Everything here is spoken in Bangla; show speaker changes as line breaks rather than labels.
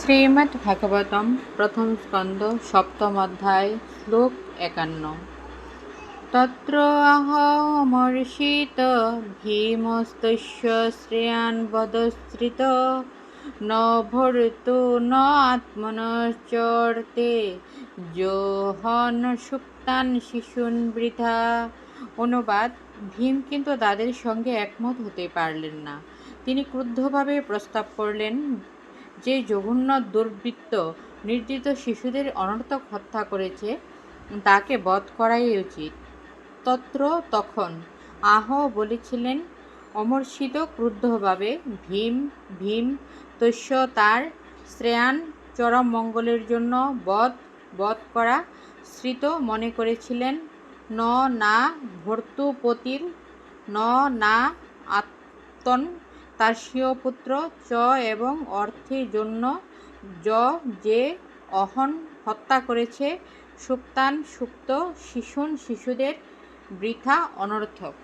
শ্রীমদ্ভাগবতম প্রথম স্কন্ধ সপ্তম অধ্যায় শ্লোক ৫১। তত্র অহমর্ষিত ভীমস্তস্য শ্রেয়ান বদশ্রিত ন ভর্তু ন আত্মনশ্চর্তে যোহন সুপ্তান শিশুন বৃথা। অনুবাদ: ভীম কিন্তু তাদের সঙ্গে একমত হতে পারলেন না। তিনি ক্রুদ্ধভাবে প্রস্তাব করলেন যে জঘন্য দুর্বৃত্ত নির্যাতিত শিশুদের অনর্থক হত্যা করেছে তাকে বধ করাই উচিত। তত্র তখন আহ বলেছিলেন অমর্ষিত ক্রুদ্ধভাবে, ভীম ভীম তস্য তার শ্রেয়ান চরম মঙ্গলের জন্য বধ করা শ্রিত মনে করেছিলেন, ন না ভর্তুপতির ন না আত্মন তার স্বীয় পুত্র, চ এবং অর্থের জন্য, য যে অহন হত্যা করেছে, সুপ্তান সুপ্ত, শিশুন শিশুদের, বৃথা অনর্থক।